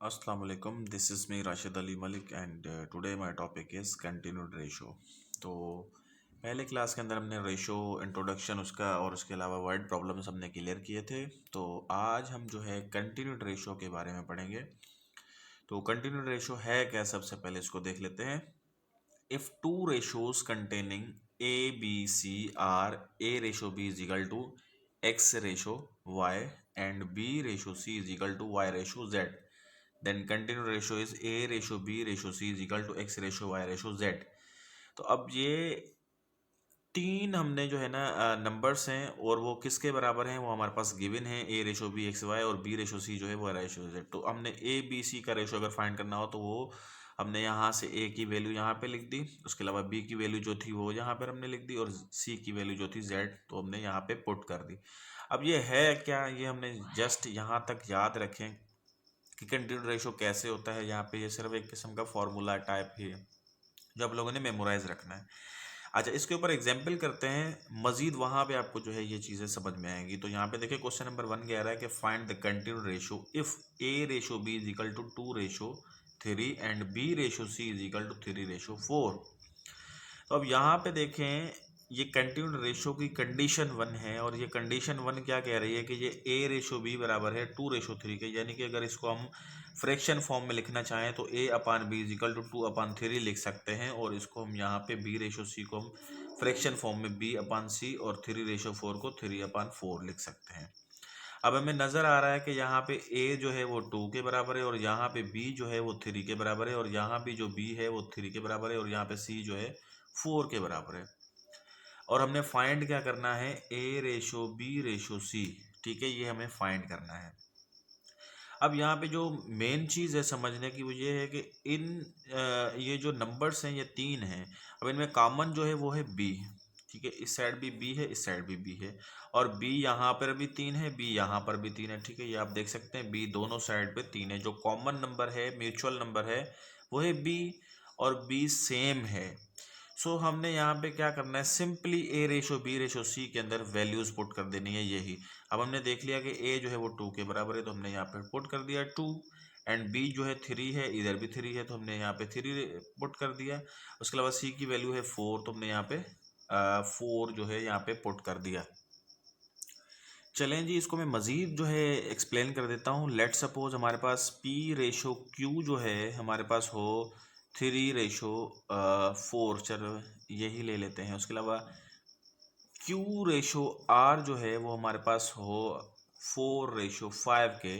Assalamu alaikum. This is me Rashid Ali Malik and today my topic is continued ratio. तो पहले class के अंदर हमने ratio introduction उसका और उसके अलावा वर्ड प्रॉब्लम्स हमने क्लियर किए थे। तो आज हम जो है कंटिन्यूड रेशो के बारे में पढ़ेंगे। तो कंटिन्यूड रेशो है क्या, सबसे पहले इसको देख लेते हैं। If two ratios containing A B C are A ratio B is equal to X ratio Y and B ratio C is equal to Y ratio Z, then continued ratio is A ratio B ratio C is equal to X ratio Y ratio Z. तो अब ये तीन हमने जो है ना numbers हैं और वो किसके बराबर हैं, वो हमारे पास गिवन है। A ratio B x Y और बी रेशो सी जो है वो रेशो जेड। तो हमने ए बी सी का रेशो अगर फाइंड करना हो तो वो हमने यहाँ से ए की वैल्यू यहाँ पे लिख दी, उसके अलावा बी की वैल्यू जो थी वो यहाँ पर हमने लिख दी और सी की वैल्यू जो थी जेड तो हमने यहाँ पे पुट कर दी। अब ये है क्या, ये हमने जस्ट यहाँ तक याद रखें कि कंटिन्यूड रेशो कैसे होता है। यहाँ पे ये सिर्फ एक किस्म का फॉर्मूला टाइप ही है जो आप लोगों ने मेमोराइज रखना है। अच्छा, इसके ऊपर एग्जाम्पल करते हैं, मजीद वहाँ पे आपको जो है ये चीज़ें समझ में आएंगी। तो यहाँ पे देखिए क्वेश्चन नंबर 1 कह रहा है कि find the continued ratio if A ratio B is equal to 2 ratio 3 and B ratio C is equal to 3 ratio 4। तो अब यहाँ पे देखें, ये कंटिन्यूड रेशो की कंडीशन 1 है और ये कंडीशन 1 क्या कह रही है कि ये ए रेशो बी बराबर है 2 रेशो 3 के, यानी कि अगर इसको हम फ्रैक्शन फॉर्म में लिखना चाहें तो ए अपान बी इज इक्वल टू 2/3 लिख सकते हैं और इसको हम यहाँ पे बी रेशो सी को हम फ्रैक्शन फॉर्म में बी अपान सी और 3 रेशो 4 को 3/4 लिख सकते हैं। अब हमें नज़र आ रहा है कि यहाँ पे a जो है वो 2 के बराबर है और यहाँ पे b जो है वो 3 के बराबर है और यहाँ पे जो b है वो 3 के बराबर है और यहाँ पे c जो है 4 के बराबर है। और हमने फाइंड क्या करना है, a ratio b ratio c, ठीक है, ये हमें फाइंड करना है। अब यहाँ पे जो मेन चीज़ है समझने की वो ये है कि ये जो नंबर्स हैं ये 3 हैं। अब इनमें कॉमन जो है वो है b, ठीक है, इस साइड भी b है, इस साइड भी b है और b यहाँ पर भी 3 है, b यहाँ पर भी 3 है, ठीक है, ये आप देख सकते हैं b दोनों साइड पे 3 है। जो कॉमन नंबर है, म्यूचुअल नंबर है, वो है b और b सेम है। सो हमने यहाँ पे क्या करना है, सिंपली ए रेशो बी रेशो सी के अंदर वैल्यूज पुट कर देनी है यही। अब हमने देख लिया कि ए जो है वो 2 के बराबर है तो हमने यहाँ पे पुट कर दिया 2 एंड बी जो है 3 है, इधर भी 3 है तो हमने यहाँ पे 3 पुट कर दिया। उसके अलावा सी की वैल्यू है 4 तो हमने यहाँ पे 4 जो है यहाँ पे पुट कर दिया। चलें जी, इसको मैं मज़ीद जो है एक्सप्लेन कर देता हूँ। लेट सपोज हमारे पास P रेशो Q जो है हमारे पास हो 3 रेशो 4, चलो यही ले लेते हैं। उसके अलावा Q रेशो R जो है वो हमारे पास हो 4 रेशो 5 के।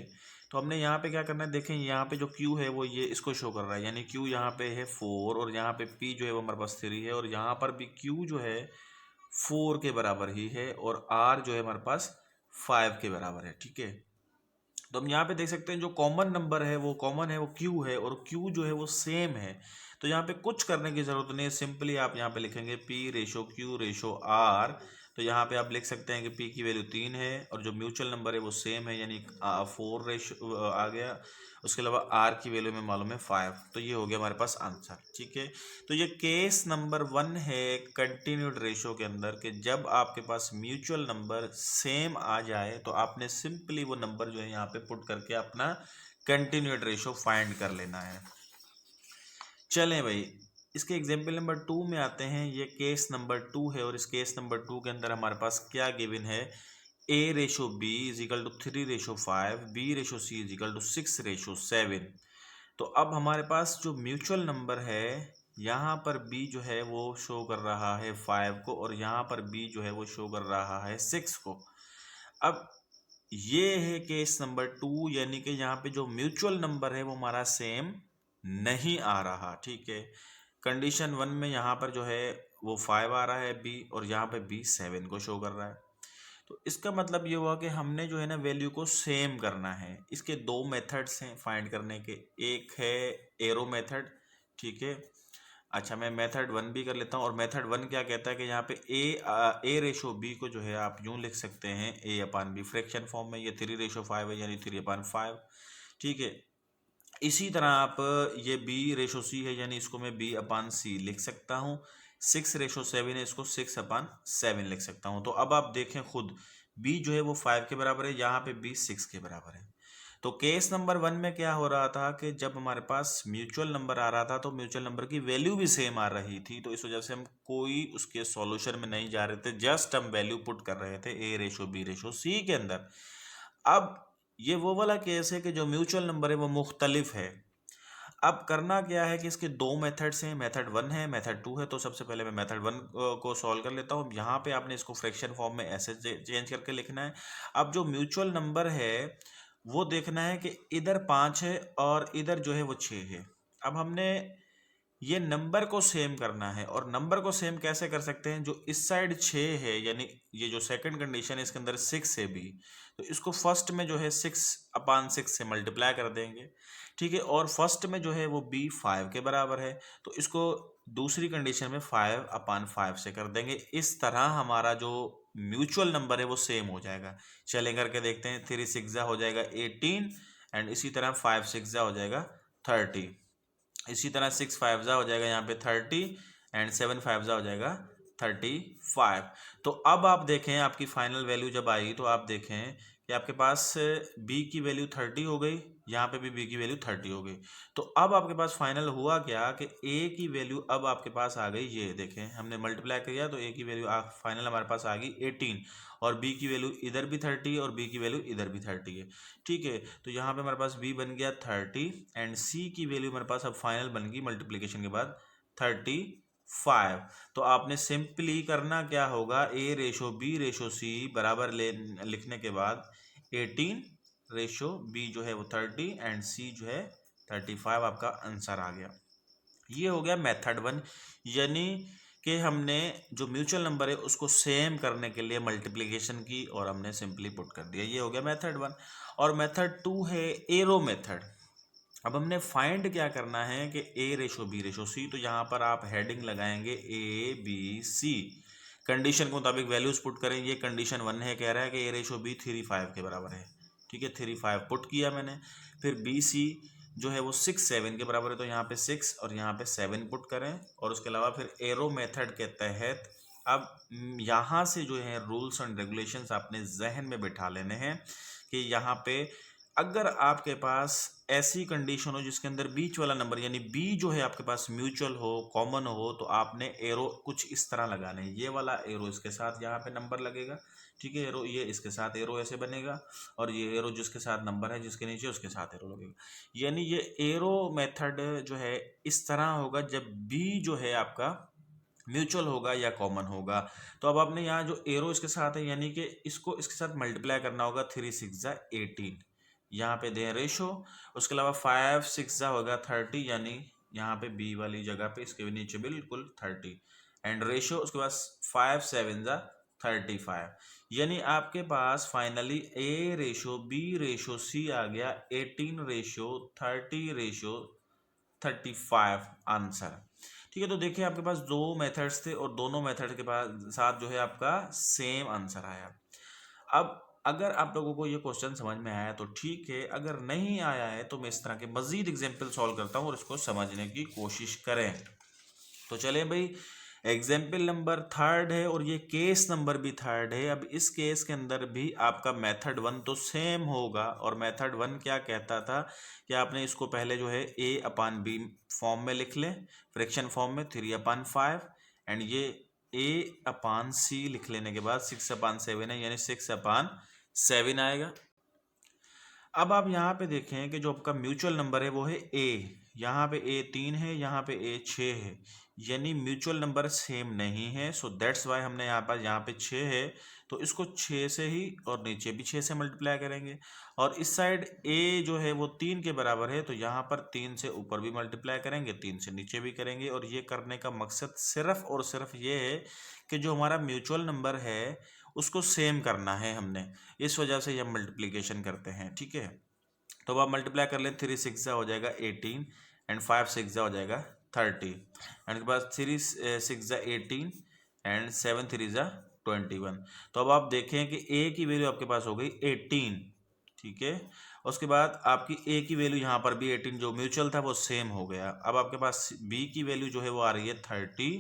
तो हमने यहाँ पे क्या करना है, देखें यहाँ पे जो Q है वो ये इसको शो कर रहा है, यानी Q यहाँ पे है 4 और यहाँ पे P जो है वो हमारे पास 3 है और यहाँ पर भी Q जो है 4 के बराबर ही है और R जो है हमारे पास 5 के बराबर है, ठीक है। तो हम यहाँ पे देख सकते हैं जो कॉमन नंबर है वो कॉमन है, वो Q है और Q जो है वो सेम है। तो यहाँ पे कुछ करने की ज़रूरत नहीं है, सिंपली आप यहाँ पे लिखेंगे P ratio Q ratio R। तो यहाँ पे आप लिख सकते हैं कि P की वैल्यू 3 है और जो म्यूचुअल नंबर है वो सेम है, यानी 4 रेशो आ गया। उसके अलावा R की वैल्यू में मालूम है 5, तो ये हो गया हमारे पास आंसर, ठीक है। तो ये केस नंबर 1 है कंटिन्यूड रेशो के अंदर कि जब आपके पास म्यूचुअल नंबर सेम आ जाए तो आपने सिंपली वो नंबर जो है यहाँ पे पुट करके अपना कंटिन्यूड रेशो फाइंड कर लेना है। चलें भाई, इसके एग्जाम्पल नंबर 2 में आते हैं। ये केस नंबर 2 है और इस केस नंबर 2 के अंदर हमारे पास क्या गिवन है, a ratio b is equal to 3 ratio 5, b ratio c is equal to 6 ratio 7। तो अब हमारे पास जो म्यूचुअल नंबर है यहाँ पर b जो है वो शो कर रहा है 5 को और यहाँ पर b जो है वो शो कर रहा है 6 को। अब ये है केस नंबर 2, यानी कि यहाँ पे जो म्यूचुअल नंबर है वो हमारा सेम नहीं आ रहा, ठीक है। कंडीशन 1 में यहाँ पर जो है वो 5 आ रहा है b और यहाँ पे b 7 को शो कर रहा है। तो इसका मतलब ये हुआ कि हमने जो है ना वैल्यू को सेम करना है। इसके दो मेथड्स हैं फाइंड करने के, एक है एरो मेथड, ठीक है। अच्छा, मैं मेथड 1 भी कर लेता हूँ और मेथड 1 क्या कहता है कि यहाँ पे ए रेशो बी को जो है आप यूँ लिख सकते हैं a upon B fraction form में, ये 3 रेशो 5 है यानी 3/5, ठीक है। इसी तरह आप ये b रेशो c है यानी इसको मैं b अपान c लिख सकता हूँ। 6 रेशो 7 है, इसको 6/7 लिख सकता हूँ। तो अब आप देखें खुद b जो है वो 5 के बराबर है, यहाँ पे b 6 के बराबर है। तो केस नंबर 1 में क्या हो रहा था कि जब हमारे पास म्यूचुअल नंबर आ रहा था तो म्यूचुअल नंबर की वैल्यू भी सेम आ रही थी, तो इस वजह से हम कोई उसके सॉल्यूशन में नहीं जा रहे थे, जस्ट हम वैल्यू पुट कर रहे थे ए रेशो बी रेशो सी के अंदर। अब ये वो वाला केस है कि जो म्यूचुअल नंबर है वो मुख्तलिफ है। अब करना क्या है कि इसके दो मेथड्स हैं, मेथड 1 है, मेथड 2 है। तो सबसे पहले मैं मेथड 1 को सॉल्व कर लेता हूँ। यहाँ पे आपने इसको फ्रैक्शन फॉर्म में ऐसे चेंज करके लिखना है। अब जो म्यूचुअल नंबर है वो देखना है कि इधर 5 है और इधर जो है वो 6 है। अब हमने ये नंबर को सेम करना है, और नंबर को सेम कैसे कर सकते हैं, जो इस साइड 6 है यानी ये जो सेकंड कंडीशन है इसके अंदर 6 है बी, तो इसको फर्स्ट में जो है 6/6 से मल्टीप्लाई कर देंगे, ठीक है। और फर्स्ट में जो है वो बी 5 के बराबर है, तो इसको दूसरी कंडीशन में 5/5 से कर देंगे। इस तरह हमारा जो म्यूचुअल नंबर है वो सेम हो जाएगा। चलें करके देखते हैं। 3 6 हो जाएगा 18, एंड इसी तरह 5 6 हो जाएगा 30। इसी तरह 6 5 हो जाएगा यहाँ पे 30, एंड 7 5 हो जाएगा 35। तो अब आप देखें आपकी फाइनल वैल्यू जब आई तो आप देखें कि आपके पास b की वैल्यू 30 हो गई, यहाँ पे भी b की वैल्यू 30 हो गई। तो अब आपके पास फाइनल हुआ क्या कि a की वैल्यू अब आपके पास आ गई, ये देखें हमने मल्टीप्लाई किया तो a की वैल्यू फाइनल हमारे पास आ गई 18, और b की वैल्यू इधर भी 30 और b की वैल्यू इधर भी 30 है, ठीक है। तो यहाँ पे हमारे पास b बन गया 30, एंड c की वैल्यू हमारे पास अब फाइनल बन गई मल्टीप्लिकेशन के बाद 35। तो आपने सिंपली करना क्या होगा, a ratio b ratio c बराबर लिखने के बाद 18 रेशो b जो है वो 30 एंड c जो है 35, आपका आंसर आ गया। ये हो गया मेथड 1, यानी कि हमने जो म्यूचुअल नंबर है उसको सेम करने के लिए मल्टीप्लिकेशन की और हमने सिंपली पुट कर दिया। ये हो गया मेथड 1। और मेथड 2 है एरो मेथड। अब हमने फाइंड क्या करना है कि ए रेशो बी रेशो सी, तो यहाँ पर आप हेडिंग लगाएंगे ए बी सी, कंडीशन के मुताबिक वैल्यूज पुट करें। ये कंडीशन 1 है, कह रहा है कि ए रेशो बी 3/5 के बराबर है, ठीक है। 3/5 पुट किया मैंने। फिर बी सी जो है वो 6/7 के बराबर है, तो यहाँ पे 6 और यहाँ पे 7 पुट करें। और उसके अलावा फिर एरो मेथड के तहत अब यहाँ से जो है रूल्स एंड रेगुलेशंस आपने जहन में बिठा लेने हैं कि यहाँ पे अगर आपके पास ऐसी कंडीशन हो जिसके अंदर बीच वाला नंबर यानी बी जो है आपके पास म्यूचुअल हो, कॉमन हो, तो आपने एरो कुछ इस तरह लगाने हैं। ये वाला एरो इसके साथ यहाँ पे नंबर लगेगा, ठीक है। एरो ये इसके साथ एरो ऐसे बनेगा, और ये एरो जिसके साथ नंबर है जिसके नीचे उसके साथ एरो लगेगा। यानी ये एरो मेथड जो है इस तरह होगा जब बी जो है आपका म्यूचुअल होगा या कॉमन होगा। तो अब आपने यहाँ जो एरो इसके साथ है यानी कि इसको इसके साथ मल्टीप्लाई करना होगा। 3 6 18, यहाँ पे दें रेशो। उसके अलावा 5 6 होगा 30, यानी यहाँ पे बी वाली जगह पे इसके नीचे बिल्कुल 30, एंड रेशो उसके बाद 5 7 35, यानी आपके पास फाइनली ए रेशो बी रेशो सी आ गया 18 रेशो 30 रेशो 35 आंसर, ठीक है। तो देखिए आपके पास दो मेथड्स थे और दोनों मेथड के पास साथ जो है आपका सेम आंसर आया। अब अगर आप लोगों को ये क्वेश्चन समझ में आया तो ठीक है, अगर नहीं आया है तो मैं इस तरह के मजीद एग्जाम्पल सॉल्व करता हूँ और इसको समझने की कोशिश करें। तो चलें भाई, एग्जाम्पल नंबर 3 है और ये केस नंबर भी 3 है। अब इस केस के अंदर भी आपका मेथड 1 तो सेम होगा, और मेथड 1 क्या कहता था कि आपने इसको पहले जो है a/b फॉर्म में लिख लें, फ्रैक्शन फॉर्म में 3/5, एंड ये a/c लिख लेने के बाद 6/7 है, यानी 6/7 आएगा। अब आप यहाँ पे देखें कि जो आपका म्यूचुअल नंबर है वो है a, यहाँ पे a 3 है, यहाँ पे a 6 है, यानी म्यूचुअल नंबर सेम नहीं है। सो दैट्स वाई हमने यहाँ पे 6 है तो इसको 6 से ही और नीचे भी 6 से मल्टीप्लाई करेंगे। और इस साइड a जो है वो 3 के बराबर है, तो यहाँ पर 3 से ऊपर भी मल्टीप्लाई करेंगे, 3 से नीचे भी करेंगे। और ये करने का मकसद सिर्फ और सिर्फ ये है कि जो हमारा म्यूचुअल नंबर है उसको सेम करना है हमने, इस वजह से हम मल्टीप्लिकेशन करते हैं, ठीक है। तो अब आप मल्टीप्लाई कर लें, 3 6 हो जाएगा 18, एंड 5 6 हो जाएगा 30, एंड के बाद 3 6 18, एंड 7 3 21। तो अब आप देखें कि a की वैल्यू आपके पास हो गई 18, ठीक है। उसके बाद आपकी a की वैल्यू यहाँ पर भी 18 जो म्यूचुअल था वो सेम हो गया। अब आपके पास b की वैल्यू जो है वो आ रही है 30,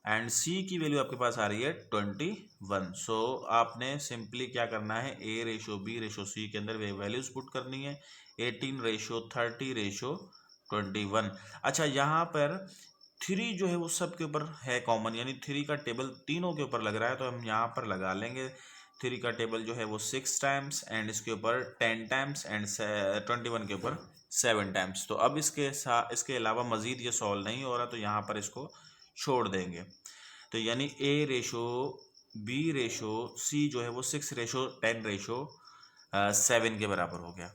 एंड सी की वैल्यू आपके पास आ रही है 21। सो आपने सिंपली क्या करना है, ए रेशो बी रेशो सी के अंदर वे वैल्यूज पुट करनी है, 18:30:21। अच्छा, यहाँ पर 3 जो है वो सब के ऊपर है कॉमन, यानी 3 का टेबल तीनों के ऊपर लग रहा है, तो हम यहाँ पर लगा लेंगे 3 का टेबल जो है वो 6 टाइम्स, एंड इसके ऊपर 10 टाइम्स, एंड 21 के ऊपर 7 टाइम्स। तो अब इसके अलावा मज़ीद ये सॉल्व नहीं हो रहा, तो यहाँ पर इसको छोड़ देंगे। तो यानी ए रेशो बी रेशो सी जो है वो 6:10:7 के बराबर हो गया।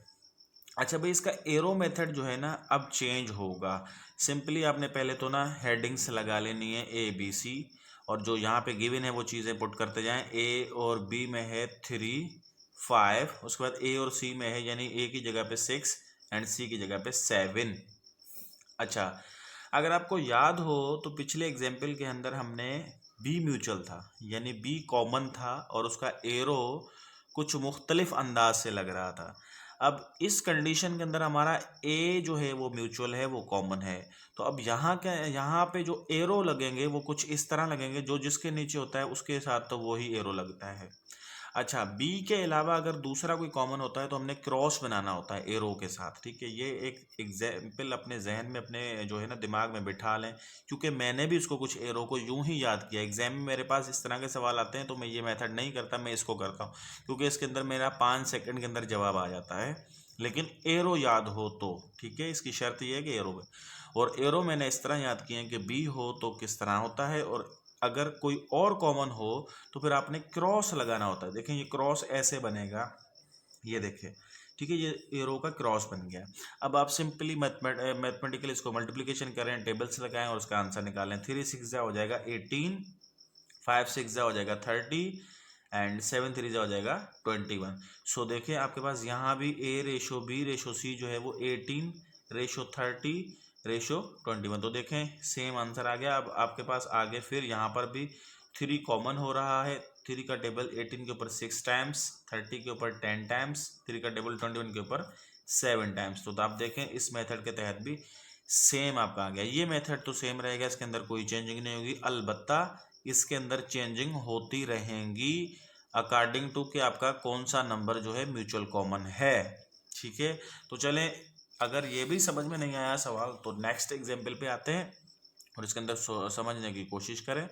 अच्छा भाई, इसका एरो मेथड जो है ना अब चेंज होगा। सिंपली आपने पहले तो ना हेडिंग्स लगा लेनी है ए बी सी, और जो यहाँ पे गिवन है वो चीज़ें पुट करते जाएं। ए और बी में है 3 5, उसके बाद ए और सी में है, यानी ए की जगह पे 6 एंड सी की जगह पे 7। अच्छा, अगर आपको याद हो तो पिछले एग्जाम्पल के अंदर हमने बी म्यूचुअल था, यानी बी कॉमन था और उसका एरो कुछ मुख्तलिफ अंदाज से लग रहा था। अब इस कंडीशन के अंदर हमारा ए जो है वो म्यूचुअल है, वो कॉमन है। तो अब यहाँ पे जो एरो लगेंगे वो कुछ इस तरह लगेंगे, जो जिसके नीचे होता है उसके साथ तो वही एरो लगता है। अच्छा, बी के अलावा अगर दूसरा कोई कॉमन होता है तो हमने क्रॉस बनाना होता है एरो के साथ, ठीक है। ये एक एग्जाम्पल अपने जहन में, अपने जो है ना दिमाग में बिठा लें, क्योंकि मैंने भी उसको कुछ एरो को यूं ही याद किया। एग्जाम में मेरे पास इस तरह के सवाल आते हैं तो मैं ये मेथड नहीं करता, मैं इसको करता हूँ, क्योंकि इसके अंदर मेरा 5 सेकंड के अंदर जवाब आ जाता है। लेकिन एरो याद हो तो ठीक है, इसकी शर्त यह है कि एरो में, और एरो मैंने इस तरह याद किए हैं कि बी हो तो किस तरह होता है, और अगर कोई और कॉमन हो तो फिर आपने क्रॉस लगाना होता है। देखें, ये क्रॉस ऐसे बनेगा, ये देखें, ठीक है, ये एरो का क्रॉस बन गया। अब आप सिंपली मैथमेटिकली इसको मल्टीप्लिकेशन करें, टेबल्स लगाएं और उसका आंसर निकालें। 3 6 हो जाएगा 18, 5 6 हो जाएगा 30, एंड 7 3 हो जाएगा 21। सो देखिए आपके पास यहाँ भी ए रेशो बी रेशो सी जो है वो 18:30:21। तो देखें सेम आंसर आ गया। अब आपके पास आगे फिर यहाँ पर भी 3 कॉमन हो रहा है। 3 का टेबल 18 के ऊपर 6 टाइम्स, 30 के ऊपर 10 टाइम्स, 3 का टेबल 21 के ऊपर 7 टाइम्स। तो आप देखें इस मेथड के तहत भी सेम आपका आ गया। ये मेथड तो सेम रहेगा, इसके अंदर कोई चेंजिंग नहीं होगी, अलबत्ता इसके अंदर चेंजिंग होती रहेंगी अकॉर्डिंग टू कि आपका कौन सा नंबर जो है म्यूचुअल कॉमन है, ठीक है। तो चलें, अगर ये भी समझ में नहीं आया सवाल तो नेक्स्ट एग्जाम्पल पे आते हैं और इसके अंदर समझने की कोशिश करें।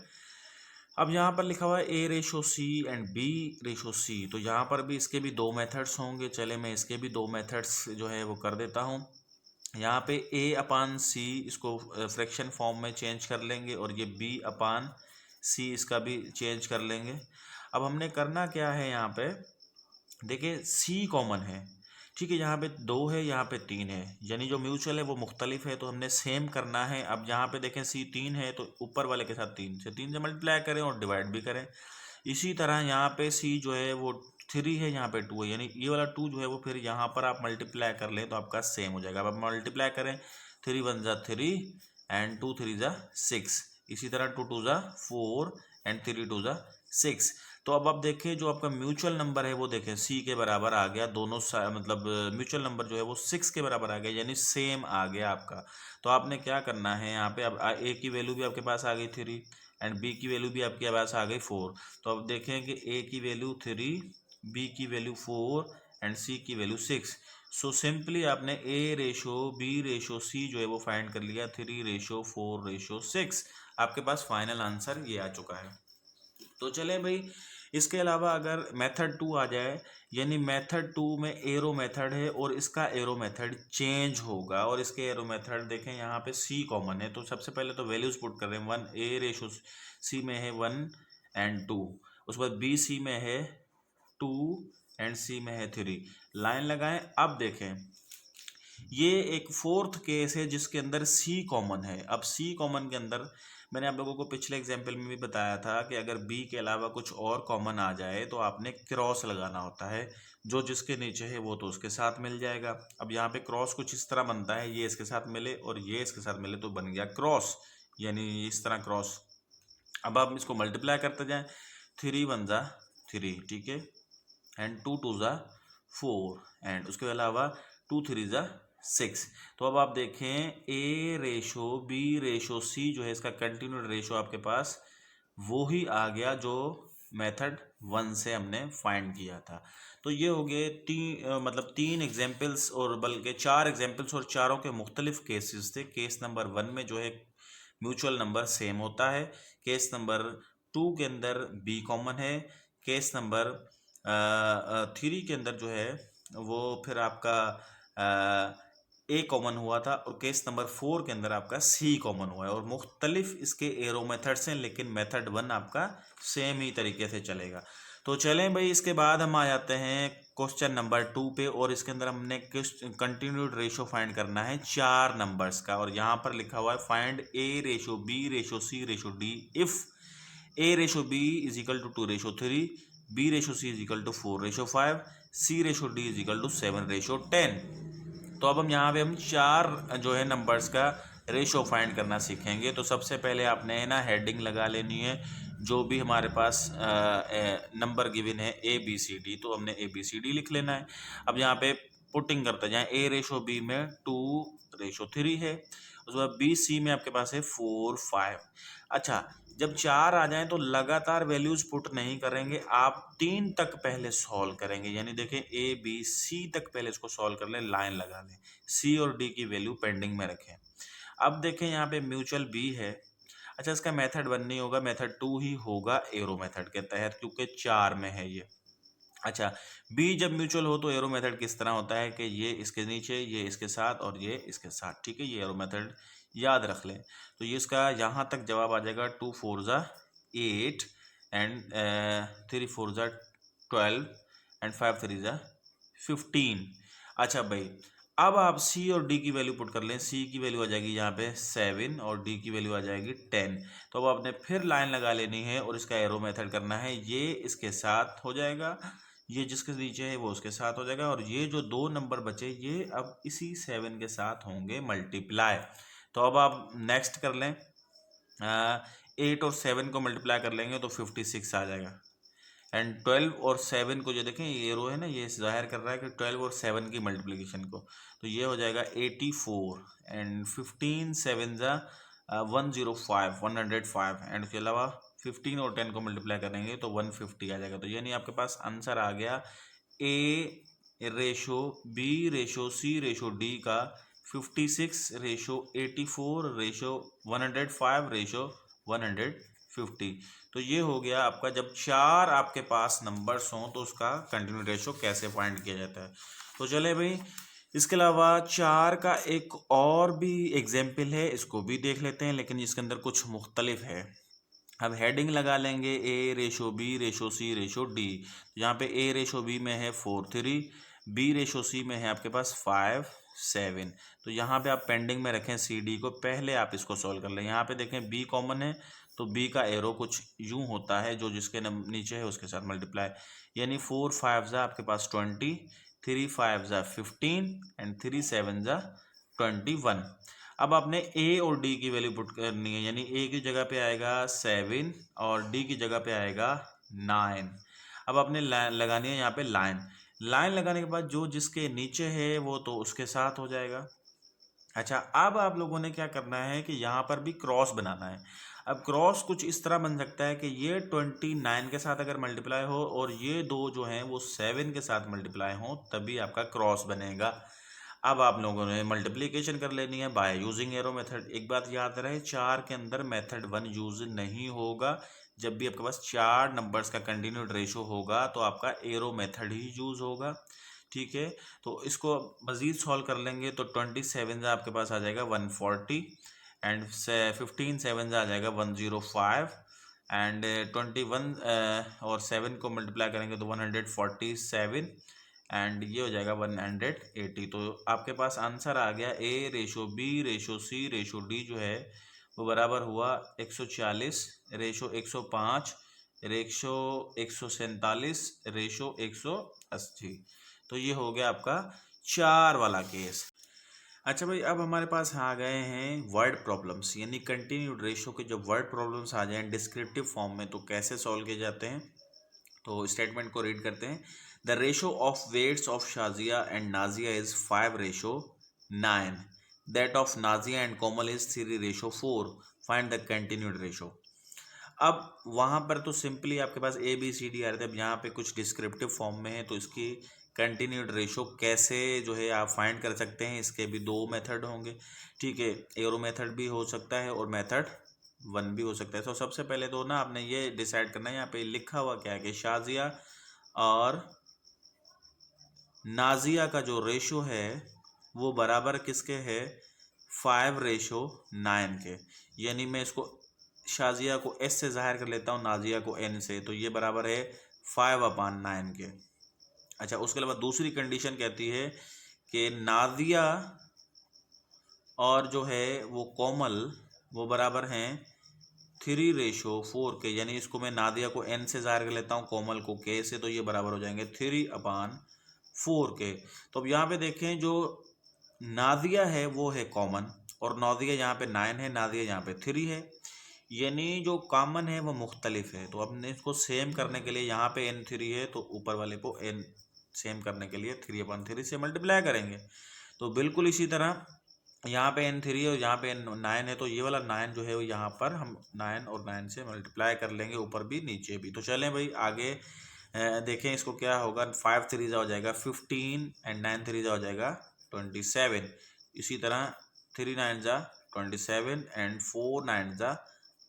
अब यहाँ पर लिखा हुआ है A ratio C and B ratio C, तो यहाँ पर भी इसके भी 2 मेथड्स होंगे। चले मैं इसके भी 2 मेथड्स जो है वो कर देता हूँ। यहाँ पे ए अपान सी इसको फ्रैक्शन फॉर्म में चेंज कर लेंगे, और ये बी अपान सी इसका भी चेंज कर लेंगे। अब हमने करना क्या है, यहाँ पे देखिए सी कॉमन है, ठीक है, यहाँ पे 2 है, यहाँ पे 3 है, यानी जो म्यूचुअल है वो मुख्तलिफ है, तो हमने सेम करना है। अब यहाँ पे देखें सी 3 है तो ऊपर वाले के साथ 3 से मल्टीप्लाई करें और डिवाइड भी करें। इसी तरह यहाँ पे सी जो है वो 3 है, यहाँ पे 2 है, यानी ये वाला 2 जो है वो फिर यहाँ पर आप मल्टीप्लाई कर लें तो आपका सेम हो जाएगा। अब आप मल्टीप्लाई करें, 3 1 ज़ा 3 एंड 2 3 ज़ा 6, इसी तरह 2 2 ज़ा 4 एंड 3 2 ज़ा 6। तो अब आप देखें जो आपका म्यूचुअल नंबर है वो देखें सी के बराबर आ गया, दोनों मतलब म्यूचुअल नंबर जो है वो 6 के बराबर आ गया, यानी सेम आ गया आपका। तो आपने क्या करना है, यहाँ पे अब ए की वैल्यू भी आपके पास आ गई 3 एंड बी की वैल्यू भी आपके पास आ गई 4। तो अब देखें कि ए की वैल्यू 3, बी की वैल्यू 4 एंड सी की वैल्यू 6। सो सिंपली आपने ए रेशो बी रेशो सी जो है वो फाइंड कर लिया, 3:4:6। आपके पास फाइनल आंसर ये आ चुका है। तो चले भाई, इसके अलावा अगर मेथड 2 आ जाए, यानी मेथड 2 में एरो मेथड है और इसका एरो मेथड चेंज होगा, और इसके एरो मेथड देखें यहाँ पे सी कॉमन है, तो सबसे पहले तो वैल्यूज पुट कर रहे हैं। 1 ए रेशो सी में है 1 एंड 2, उसके बाद बी सी में है 2 एंड सी में है 3, लाइन लगाएं। अब देखें ये एक फोर्थ केस है जिसके अंदर सी कॉमन है। अब सी कॉमन के अंदर मैंने आप लोगों को पिछले एग्जाम्पल में भी बताया था कि अगर बी के अलावा कुछ और कॉमन आ जाए तो आपने क्रॉस लगाना होता है, जो जिसके नीचे है वो तो उसके साथ मिल जाएगा। अब यहाँ पे क्रॉस कुछ इस तरह बनता है, ये इसके साथ मिले और ये इसके साथ मिले तो बन गया क्रॉस, यानी इस तरह क्रॉस। अब आप इसको मल्टीप्लाई करते जाएं, 3 1 ज़ा 3, ठीक है, एंड 2 2 ज़ा 4 एंड उसके अलावा 2 3 ज़ा 6। तो अब आप देखें ए रेशो बी रेशो सी जो है इसका कंटिन्यूड रेशो आपके पास वो ही आ गया जो मेथड 1 से हमने फाइंड किया था। तो ये हो गए मतलब 3 एग्जाम्पल्स, और बल्कि 4 एग्जाम्पल्स, और चारों के मुख्तलिफ केसेस थे। केस नंबर 1 में जो है म्यूचुअल नंबर सेम होता है, केस नंबर 2 के अंदर बी कॉमन है, केस नंबर 3 के अंदर जो है वो फिर आपका ए कॉमन हुआ था, और केस नंबर 4 के अंदर आपका सी कॉमन हुआ है। और मुख्तलिफ इसके एरो मेथड्स हैं, लेकिन मेथड 1 आपका सेम ही तरीके से चलेगा। तो चलें भाई, इसके बाद हम आ जाते हैं क्वेश्चन नंबर 2 पे, और इसके अंदर हमने कंटिन्यूड रेशो फाइंड करना है 4 नंबर्स का। और यहाँ पर लिखा हुआ है find A ratio B ratio C ratio D if A ratio B is equal to 2 ratio 3, B ratio C is equal to 4 ratio 5, C ratio D is equal to 7 ratio 10। तो अब हम यहाँ पे हम 4 जो है नंबर्स का ratio find करना सीखेंगे। तो सबसे पहले आपने है ना हेडिंग लगा लेनी है, जो भी हमारे पास नंबर गिवन है ए बी सी डी, तो हमने ए बी सी डी लिख लेना है। अब यहाँ पे पुटिंग करते हैं, जहाँ ए रेशो बी में 2 रेशो 3 है, उसके बाद बी सी में आपके पास है 4 5। अच्छा, जब 4 आ जाएं तो लगातार वैल्यूज पुट नहीं करेंगे, आप 3 तक पहले सॉल्व करेंगे। यानी देखें ए बी सी तक पहले इसको सॉल्व कर लें, लाइन लगा लें, सी और डी की वैल्यू पेंडिंग में रखें। अब देखें यहाँ पे म्यूचुअल बी है। अच्छा, इसका मेथड 1 नहीं होगा, मेथड 2 ही होगा एरो मेथड के तहत, क्योंकि 4 में है ये। अच्छा, बी जब म्यूचुअल हो तो एरो मेथड किस तरह होता है कि ये इसके नीचे, ये इसके साथ, और ये इसके साथ। ठीक है, ये एरो मेथड याद रख लें। तो ये इसका यहाँ तक जवाब आ जाएगा 2 4 ज़ा 8 एंड 3 4 ज़ा 12 एंड 5 3 ज़ा 15। अच्छा भाई, अब आप सी और डी की वैल्यू पुट कर लें। सी की वैल्यू आ जाएगी यहाँ पे 7 और डी की वैल्यू आ जाएगी 10। तो अब आपने फिर लाइन लगा लेनी है और इसका एरो मेथड करना है। ये इसके साथ हो जाएगा, ये जिसके नीचे है वो उसके साथ हो जाएगा, और ये जो 2 नंबर बचे ये अब इसी 7 के साथ होंगे मल्टीप्लाई। तो अब आप नेक्स्ट कर लें, 8 और 7 को मल्टीप्लाई कर लेंगे तो 56 आ जाएगा। एंड 12 और 7 को जो देखें, ये रो है ना, ये जाहिर कर रहा है कि 12 और 7 की मल्टीप्लिकेशन को, तो ये हो जाएगा 84 एंड 15 7 ज़ा 105 105, एंड उसके अलावा 15 और 10 को मल्टीप्लाई करेंगे तो 150 आ जाएगा। तो यानी आपके पास आंसर आ गया ए ratio B ratio C ratio D का 56 रेशो 84 रेशो 105 रेशो 150। तो ये हो गया आपका, जब 4 आपके पास नंबर्स हों तो उसका कंटिन्यूड रेशो कैसे फाइंड किया जाता है। तो चले भाई, इसके अलावा 4 का एक और भी एग्जाम्पल है, इसको भी देख लेते हैं, लेकिन इसके अंदर कुछ मुख्तलिफ है। अब हेडिंग लगा लेंगे ए ratio B ratio C ratio D. यहाँ पे ए रेशो बी में है 4 3, बी रेशो सी में है आपके पास 5 7। तो यहाँ पे आप पेंडिंग में रखें सी डी को, पहले आप इसको सॉल्व कर लें। यहाँ पे देखें बी कॉमन है, तो बी का एरो कुछ यूं होता है, जो जिसके नीचे है उसके साथ मल्टीप्लाई। यानी 4 5 ज़ा आपके पास 20, 3 5 ज़ा 15 एंड 3 7 ज़ा 21। अब आपने ए और डी की वैल्यू पुट करनी है, यानी ए की जगह पे आएगा 7 और डी की जगह पे आएगा 9। अब आपने लगानी है यहाँ पे लाइन। लाइन लगाने के बाद जो जिसके नीचे है वो तो उसके साथ हो जाएगा। अच्छा, अब आप लोगों ने क्या करना है कि यहाँ पर भी क्रॉस बनाना है। अब क्रॉस कुछ इस तरह बन सकता है कि ये 29 के साथ अगर मल्टीप्लाई हो और ये दो जो हैं वो 7 के साथ मल्टीप्लाई हो, तभी आपका क्रॉस बनेगा। अब आप लोगों ने मल्टीप्लिकेशन कर लेनी है बाय यूजिंग एरो मेथड। एक बात याद रहे, 4 के अंदर मेथड 1 यूज नहीं होगा। जब भी आपके पास 4 नंबर्स का कंटिन्यूड रेशो होगा तो आपका एरो मेथड ही यूज होगा। ठीक है, तो इसको मज़ीद सॉल्व कर लेंगे तो 27 आपके पास आ जाएगा 140 एंड 15 7 आ जाएगा 105 एंड 21 और 7 को मल्टीप्लाई करेंगे तो 147 एंड ये हो जाएगा 180। तो आपके पास आंसर आ गया ए ratio B ratio C ratio D जो है वो बराबर हुआ 140 रेशो 105 रेशो 147 रेशो 180। तो ये हो गया आपका 4 वाला केस। अच्छा भाई, अब हमारे पास आ गए हैं वर्ड प्रॉब्लम्स, यानी कंटिन्यूड रेशो के जब वर्ड प्रॉब्लम्स आ जाएं डिस्क्रिप्टिव फॉर्म में तो कैसे सॉल्व किए जाते हैं। तो स्टेटमेंट को रीड करते हैं। The ratio of weights of Shazia and Nazia is 5:9। That of Nazia and Komal is 3:4। Find the continued ratio. अब वहाँ पर तो सिंपली आपके पास ए बी सी डी आ रहे थे, अब यहाँ पे कुछ डिस्क्रिप्टिव फॉर्म में है, तो इसकी कंटिन्यूड रेशो कैसे जो है आप फाइंड कर सकते हैं, इसके भी दो मेथड होंगे, ठीक है। एरो मेथड भी हो सकता है और मेथड वन भी हो सकता है। तो सबसे पहले तो ना आपने ये डिसाइड करना है, यहाँ पे लिखा हुआ क्या है कि शाजिया और नाजिया का जो रेशो है वो बराबर किसके है, 5:9 के। यानी मैं इसको शाजिया को एस से जाहिर कर लेता हूँ, नाजिया को एन से, तो ये बराबर है 5/9 के। अच्छा, उसके अलावा दूसरी कंडीशन कहती है कि नादिया और जो है वो कोमल वो बराबर हैं 3:4 के। यानी इसको मैं नादिया को एन से जाहिर कर लेता हूँ, कोमल को के से, तो ये बराबर हो जाएंगे 3/4 के। तो अब यहाँ पे देखें, जो नादिया है वो है कॉमन, और नादिया यहाँ पे 9 है, नादिया यहाँ पे 3 है, यानी जो कॉमन है वो मुख्तलिफ है। तो अब हमने इसको सेम करने के लिए, यहाँ पे n3 है तो ऊपर वाले को n सेम करने के लिए 3/3 से मल्टीप्लाई करेंगे। तो बिल्कुल इसी तरह यहाँ पे n3 है और यहाँ पे n9 है, तो ये वाला 9 जो है वो यहाँ पर हम 9 और 9 से मल्टीप्लाई कर लेंगे, ऊपर भी नीचे भी। तो चलें भाई आगे देखें इसको क्या होगा। 5 3 हो जाएगा 15 एंड 9 3 हो जाएगा 27। इसी तरह 3 9 27 एंड 4 9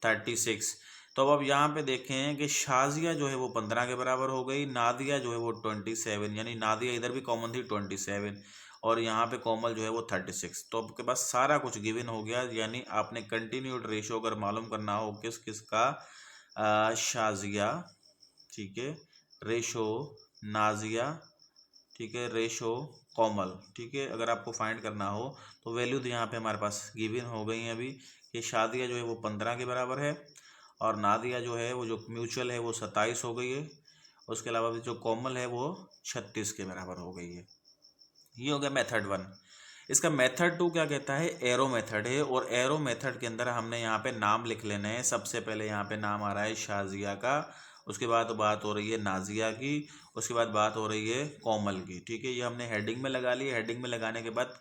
36। तो अब यहाँ पे देखें कि शाजिया जो है वो 15 के बराबर हो गई, नादिया जो है वो 27, यानी नादिया इधर भी कॉमन थी 27, और यहाँ पे कोमल जो है वो 36। तो आपके पास सारा कुछ गिवन हो गया। यानी आपने कंटिन्यूड रेशो अगर मालूम करना हो किस किस का, शाजिया, ठीक है, रेशो नाजिया, ठीक है, रेशो कोमल, ठीक है, अगर आपको फाइंड करना हो तो वैल्यू तो यहाँ पे हमारे पास गिवन हो गई हैं अभी, कि शादिया जो है वो 15 के बराबर है, और नादिया जो है वो जो म्यूचुअल है वो 27 हो गई है, उसके अलावा भी जो कोमल है वो 36 के बराबर हो गई है। ये हो गया मेथड वन। इसका मेथड टू क्या कहता है, एरो मेथड है, और एरो मेथड के अंदर हमने यहाँ पे नाम लिख लेने हैं। सबसे पहले यहाँ पे नाम आ रहा है शाजिया का, उसके बाद बात हो रही है नाजिया की, उसके बाद बात हो रही है कोमल की, ठीक है। ये हमने हेडिंग में लगा लिया। हेडिंग में लगाने के बाद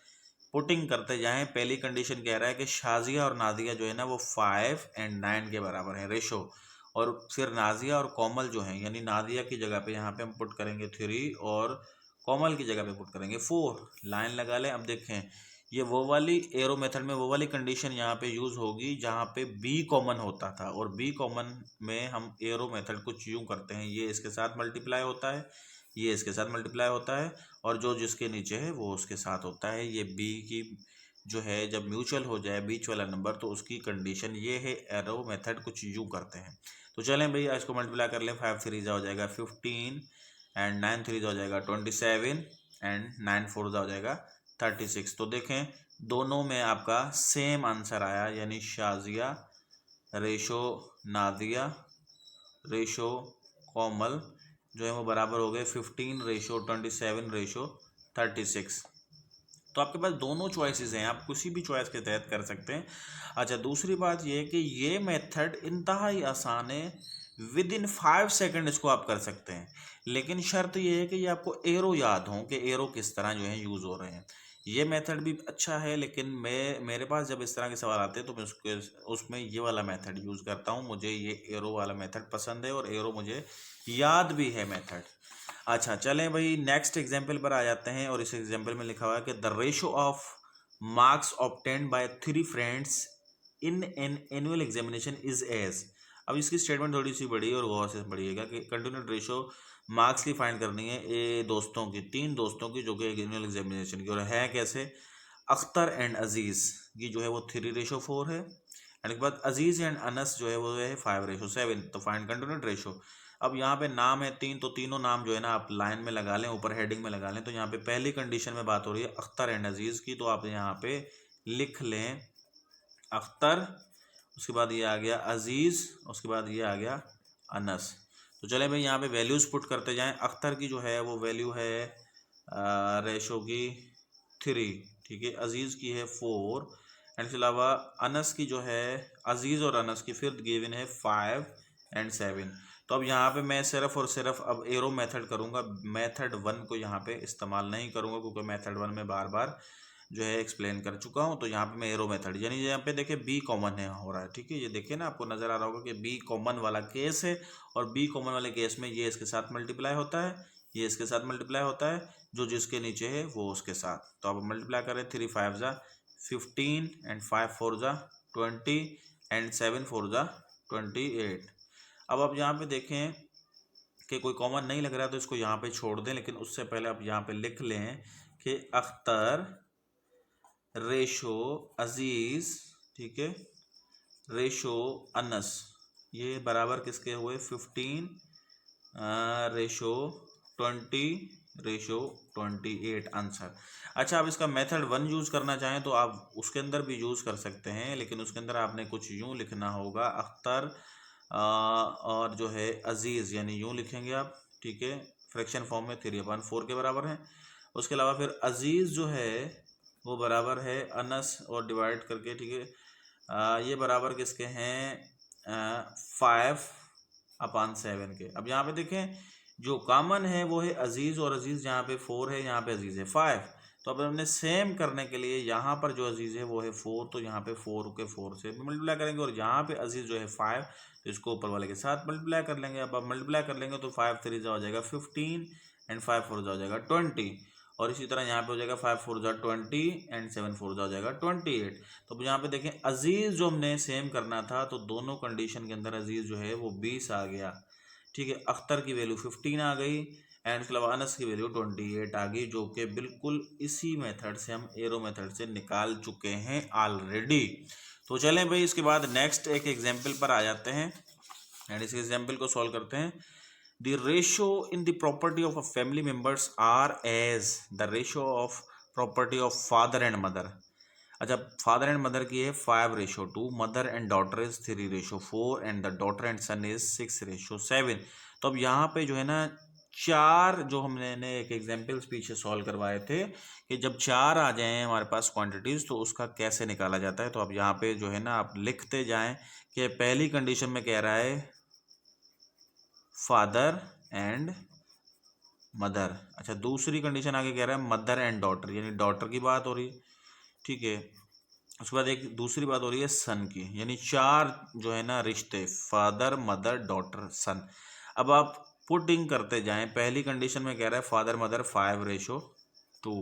पुटिंग करते जाएं। पहली कंडीशन कह रहा है कि शाजिया और नादिया जो है ना वो 5 और 9 के बराबर है रेशो, और फिर नाजिया और कोमल जो है, यानी नादिया की जगह पे यहाँ पे हम पुट करेंगे 3 और कोमल की जगह पे पुट करेंगे 4। लाइन लगा लें। अब देखें, ये वो वाली एरो मेथड में वो वाली कंडीशन यहाँ पे यूज़ होगी जहाँ पे बी कॉमन होता था, और बी कॉमन में हम एरो मेथड कुछ यूँ करते हैं, ये इसके साथ मल्टीप्लाई होता है, ये इसके साथ मल्टीप्लाई होता है, और जो जिसके नीचे है वो उसके साथ होता है। ये बी की जो है जब म्यूचुअल हो जाए बीच वाला नंबर, तो उसकी कंडीशन ये है। एरो मेथड कुछ यूँ करते हैं। तो चलें भाई इसको मल्टीप्लाई कर लें। 5 3 हो जाएगा 15 एंड 9 3 हो जाएगा 27 एंड 9 4 हो जाएगा 36। तो देखें दोनों में आपका सेम आंसर आया, यानी शाजिया रेशो नादिया रेशो कोमल जो है वो बराबर हो गए 15:27:36। तो आपके पास दोनों चॉइसेस हैं, आप किसी भी चॉइस के तहत कर सकते हैं। अच्छा, दूसरी बात ये है कि ये मेथड इंतहाई आसान है, विद इन 5 सेकेंड इसको आप कर सकते हैं, लेकिन शर्त ये है कि ये आपको एरो याद हो कि एरो किस तरह जो है यूज़ हो रहे हैं। ये मेथड भी अच्छा है, लेकिन मेरे पास जब इस तरह के सवाल आते हैं तो मैं उसमें ये वाला मेथड यूज़ करता हूँ। मुझे ये एरो वाला मेथड पसंद है, और एरो मुझे याद भी है मेथड। अच्छा, चलें भाई नेक्स्ट एग्जाम्पल पर आ जाते हैं, और इस एग्जाम्पल में लिखा हुआ है कि the ratio of marks obtained by 3 friends in an annual examination is as. अब इसकी स्टेटमेंट थोड़ी सी बड़ी है और गौर से पढ़िएगा कि कंटिन्यूड रेशो मार्क्स की फाइंड करनी है ये दोस्तों की, 3 दोस्तों की जो कि एनुअल एग्जामिनेशन की, और है कैसे, अख्तर एंड अजीज़ की जो है वो 3:4 है, एंड उसके बाद अजीज़ एंड अनस जो है वो है 5:7। तो फाइंड कंटिन्यूड रेशो। अब यहाँ पे नाम है 3, तो तीनों नाम जो है ना आप लाइन में लगा लें, ऊपर हेडिंग में लगा लें। तो यहाँ पे पहली कंडीशन में बात हो रही है अख्तर एंड अजीज़ की, तो आप यहाँ पे लिख लें अख्तर, उसके बाद ये आ गया अजीज़, उसके बाद ये आ गया अनस। तो चले भाई यहाँ पे वैल्यूज़ पुट करते जाएं। अख्तर की जो है वो वैल्यू है रेशो की 3, ठीक है, अजीज़ की है 4, एंड इसके अलावा अनस की जो है, अजीज़ और अनस की फिर गिवन है 5 और 7। तो अब यहाँ पे मैं सिर्फ और सिर्फ अब एरो मेथड करूँगा, मेथड वन को यहाँ पे इस्तेमाल नहीं करूँगा, क्योंकि मेथड वन में बार बार जो है एक्सप्लेन कर चुका हूँ। तो यहाँ पे मैं एरो मेथड, यानी यहाँ पे देखिए बी कॉमन है हो रहा है, ठीक है। ये देखिए ना, आपको नजर आ रहा होगा कि बी कॉमन वाला केस है, और बी कॉमन वाले केस में ये इसके साथ मल्टीप्लाई होता है, ये इसके साथ मल्टीप्लाई होता है, जो जिसके नीचे है वो उसके साथ। तो अब मल्टीप्लाई करें, 3 5 जा 15 एंड 5 4 जा 20 एंड 7 4 जा 28। अब आप यहाँ पे देखें कि कोई कॉमन नहीं लग रहा है तो इसको यहाँ पे छोड़ दें, लेकिन उससे पहले आप यहाँ पे लिख लें कि अख्तर रेशो अजीज, ठीक है, रेशो अनस, ये बराबर किसके हुए, 15 रेशो 20 रेशो 28 आंसर। अच्छा, आप इसका मेथड 1 यूज़ करना चाहें तो आप उसके अंदर भी यूज़ कर सकते हैं, लेकिन उसके अंदर आपने कुछ यूँ लिखना होगा, अख्तर और जो है अजीज़, यानी यूँ लिखेंगे आप, ठीक है, फ्रैक्शन फॉर्म में 3/4 के बराबर है। उसके अलावा फिर अजीज़ जो है वो बराबर है अनस और डिवाइड करके, ठीक है, ये बराबर किसके हैं, 5/7 के। अब यहाँ पे देखें जो कॉमन है वो है अजीज़, और अजीज़ यहाँ पे 4 है, यहाँ पे अजीज़ है 5। तो अब हमने सेम करने के लिए यहाँ पर जो अजीज़ है वो है 4, तो यहाँ पे 4 के 4 से भी मल्टीप्लाई करेंगे, और यहाँ पे अजीज़ जो है 5, तो इसको ऊपर वाले के साथ मल्टीप्लाई कर लेंगे। अब मल्टीप्लाई कर लेंगे तो 5 3 हो जाएगा 15 एंड 5 4 हो जाएगा 20, और इसी तरह यहाँ पे हो जाएगा 5 4 20 एंड 7 4 हो जाएगा 28। तो अब यहाँ पे देखें अजीज़ जो हमने सेम करना था, तो दोनों कंडीशन के अंदर अजीज़ जो है वो 20 आ गया, ठीक है, अख्तर की वैल्यू 15 आ गई, एंड उसके अलावा अनस की वैल्यू 28 आ गई, जो कि बिल्कुल इसी मेथड से हम एरो मेथड से निकाल चुके हैं ऑलरेडी। तो चलें भाई, इसके बाद नेक्स्ट एक एग्जाम्पल पर आ जाते हैं, एंड इस एग्जाम्पल को सॉल्व करते हैं। The ratio in the property of a family members are as the ratio of property of father and mother। अच्छा, फादर एंड मदर की है 5:2, mother and daughter is 3:4, and the daughter and son is 6:7। तो अब यहाँ पे जो है ना, चार जो हमने एक एग्जाम्पल्स पीछे सॉल्व करवाए थे कि जब चार आ जाएं हमारे पास क्वांटिटीज तो उसका कैसे निकाला जाता है। तो अब यहाँ पे जो है ना आप लिखते जाएं कि पहली कंडीशन में कह रहा है फादर एंड मदर। अच्छा, दूसरी कंडीशन आगे कह रहा है मदर एंड डॉटर, यानी डॉटर की बात हो रही है, ठीक है। उसके बाद एक दूसरी बात हो रही है सन की, यानी चार जो है ना रिश्ते, फादर मदर डॉटर सन। अब आप पुटिंग करते जाएं, पहली कंडीशन में कह रहा है फादर मदर 5:2,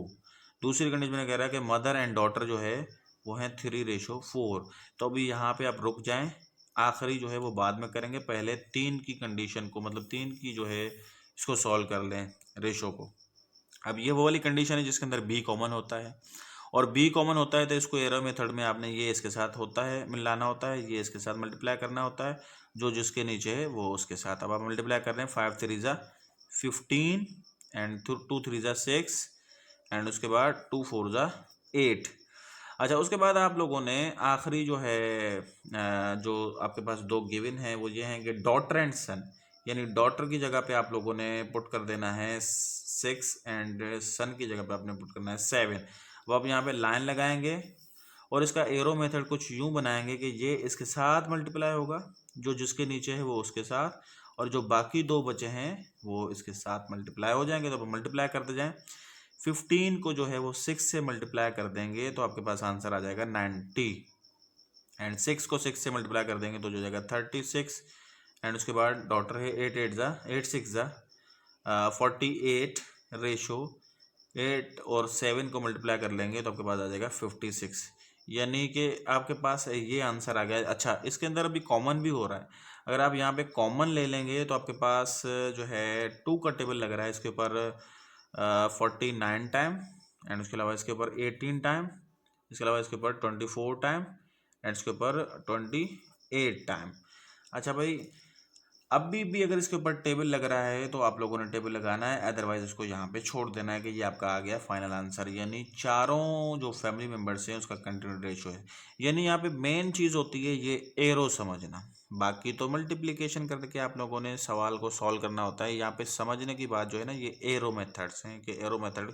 दूसरी कंडीशन में कह रहा है कि मदर एंड डॉटर जो है वो है 3:4। तो अभी यहाँ पे आप रुक जाएं, आखिरी जो है वो बाद में करेंगे, पहले 3 की कंडीशन को, मतलब 3 की जो है इसको सॉल्व कर लें रेशो को। अब ये वो वाली कंडीशन है जिसके अंदर बी कॉमन होता है, और बी कॉमन होता है तो इसको एरो मेथड में आपने ये इसके साथ होता है मिलाना होता है, ये इसके साथ मल्टीप्लाई करना होता है, जो जिसके नीचे है वो उसके साथ। अब आप मल्टीप्लाई कर रहे हैं, 5 3 15 एंड 2 3 6, एंड उसके बाद 2 4 8। अच्छा, उसके बाद आप लोगों ने आखिरी जो है जो आपके पास दो गिवन है वो ये हैं कि डॉटर एंड सन, यानी डॉटर की जगह पे आप लोगों ने पुट कर देना है 6, एंड सन की जगह पे आपने पुट करना है 7। वो आप यहाँ पे लाइन लगाएंगे और इसका एरो मेथड कुछ यूँ बनाएंगे कि ये इसके साथ मल्टीप्लाई होगा, जो जिसके नीचे है वो उसके साथ, और जो बाकी दो बचे हैं वो इसके साथ मल्टीप्लाई हो जाएंगे। तो आप मल्टीप्लाई करते जाएं, 15 को जो है वो 6 से मल्टीप्लाई कर देंगे तो आपके पास आंसर आ जाएगा 90, एंड 6 को 6 से मल्टीप्लाई कर देंगे तो जो जाएगा 36, एंड उसके बाद डॉटर है 8 6 48 रेशो 8 और 7 को मल्टीप्लाई कर लेंगे तो आपके पास आ जाएगा 56, यानी कि आपके पास ये आंसर आ गया। अच्छा, इसके अंदर अभी कॉमन भी हो रहा है, अगर आप यहाँ पे कॉमन ले लेंगे तो आपके पास जो है 2 का टेबल लग रहा है, इसके ऊपर 49 टाइम, एंड उसके अलावा इसके ऊपर 18 टाइम, इसके अलावा इसके ऊपर 24 टाइम, एंड इसके ऊपर 28 टाइम। अच्छा भाई, अभी भी अगर इसके ऊपर टेबल लग रहा है तो आप लोगों ने टेबल लगाना है, अदरवाइज इसको यहाँ पे छोड़ देना है कि ये आपका आ गया फाइनल आंसर, यानी चारों जो फैमिली मेम्बर्स हैं उसका कंटिन्यूड रेशो है। यानी यहाँ पे मेन चीज़ होती है ये एरो समझना, बाकी तो मल्टीप्लिकेशन करके आप लोगों ने सवाल को सॉल्व करना होता है। यहाँ पे समझने की बात जो है ना, ये एरो मेथड्स हैं कि एरो मेथड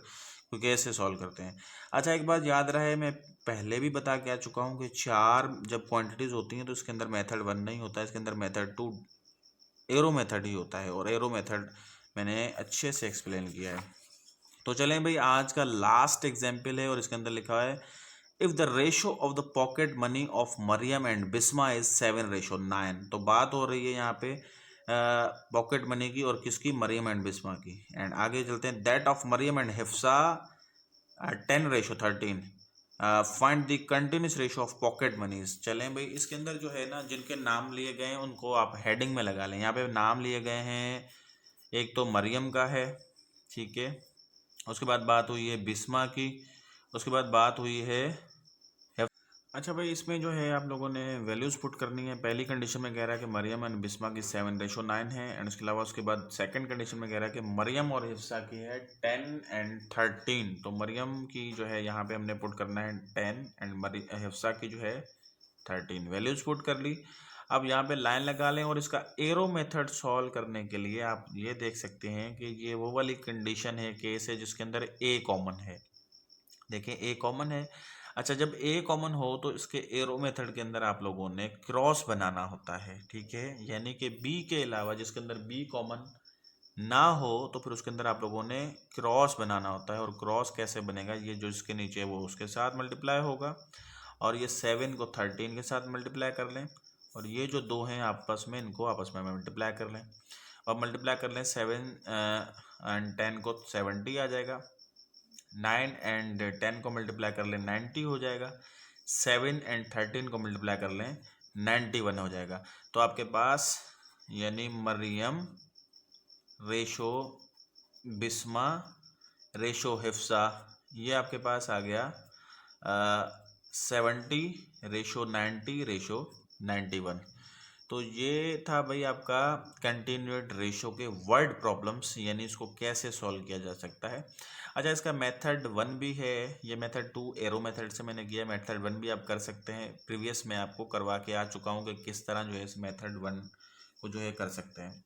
को कैसे सॉल्व करते हैं। अच्छा, एक बात याद रहे, मैं पहले भी बता के आ चुका हूँ कि चार जब क्वांटिटीज़ होती हैं तो इसके अंदर मेथड 1 नहीं होता है, इसके अंदर मेथड 2 एरो मेथड ही होता है, और एरो मेथड मैंने अच्छे से एक्सप्लेन किया है। तो चलें भाई, आज का लास्ट एग्जाम्पल है और इसके अंदर लिखा है if the ratio of the pocket money of Maryam and Bisma is 7:9। तो बात हो रही है यहाँ पे पॉकेट मनी की और किसकी, मरियम एंड बिस्मा की। एंड आगे चलते हैं, that of Maryam and Hifsa 10:13। Find the continuous ratio of pocket monies. चलें भाई, इसके अंदर जो है ना, जिनके नाम लिए गए हैं उनको आप हेडिंग में लगा लें। यहाँ पे नाम लिए गए हैं, एक तो मरियम का है, ठीक है, उसके बाद बात हुई है बिस्मा की, उसके बाद बात हुई है। अच्छा भाई, इसमें जो है आप लोगों ने वैल्यूज़ पुट करनी है। पहली कंडीशन में कह रहा है कि मरियम एंड बिस्मा की 7:9 है। एंड उसके अलावा उसके बाद सेकंड कंडीशन में कह रहा है कि मरियम और हिफ्सा की है 10 and 13। तो मरियम की जो है यहाँ पे हमने पुट करना है 10 एंड हिफ्सा की जो है 13। वैल्यूज़ पुट कर ली। अब यहाँ पे लाइन लगा लें और इसका एरो मेथड सॉल्व करने के लिए आप ये देख सकते हैं कि ये वो वाली कंडीशन है, केस है, जिसके अंदर ए कॉमन है। देखिए ए कॉमन है। अच्छा, जब ए कॉमन हो तो इसके एरो मेथड के अंदर आप लोगों ने क्रॉस बनाना होता है, ठीक है, यानी कि बी के अलावा जिसके अंदर बी कॉमन ना हो तो फिर उसके अंदर आप लोगों ने क्रॉस बनाना होता है। और क्रॉस कैसे बनेगा, ये जो इसके नीचे है वो उसके साथ मल्टीप्लाई होगा और ये 7 को 13 के साथ मल्टीप्लाई कर लें और ये जो दो हैं आपस में, इनको आपस में मल्टीप्लाई कर लें। अब मल्टीप्लाई कर लें 7 एंड 10 को 70 आ जाएगा। 9 एंड 10 को मल्टीप्लाई कर लें 90 हो जाएगा। 7 एंड 13 को मल्टीप्लाई कर लें 91 हो जाएगा। तो आपके पास यानी मरियम रेशो बिस्मा रेशो हिफ्सा, ये आपके पास आ गया 70:90:91। तो ये था भाई आपका कंटिन्यूड रेशो के वर्ड प्रॉब्लम्स, यानी इसको कैसे सॉल्व किया जा सकता है। अच्छा, इसका मेथड 1 भी है, ये मेथड 2 एरो मेथड से मैंने किया, मेथड 1 भी आप कर सकते हैं। प्रीवियस में आपको करवा के आ चुका हूँ कि किस तरह जो है इस मेथड 1 को जो है कर सकते हैं।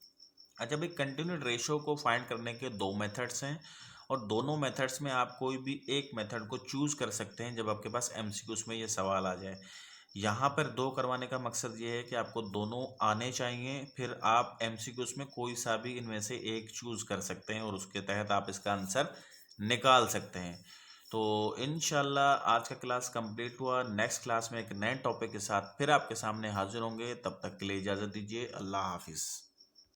अच्छा भाई, कंटिन्यूड रेशो को फाइंड करने के दो मेथड्स हैं और दोनों मेथड्स में आप कोई भी एक मेथड को चूज़ कर सकते हैं जब आपके पास एमसीक्यूज में ये सवाल आ जाए। यहाँ पर दो करवाने का मकसद ये है कि आपको दोनों आने चाहिए, फिर आप एमसीक्यूज में कोई सा भी इनमें से एक चूज़ कर सकते हैं और उसके तहत आप इसका आंसर निकाल सकते हैं। तो इंशाल्लाह आज का क्लास कंप्लीट हुआ। नेक्स्ट क्लास में एक नए टॉपिक के साथ फिर आपके सामने हाजिर होंगे। तब तक के लिए इजाज़त दीजिए। अल्लाह हाफिज़।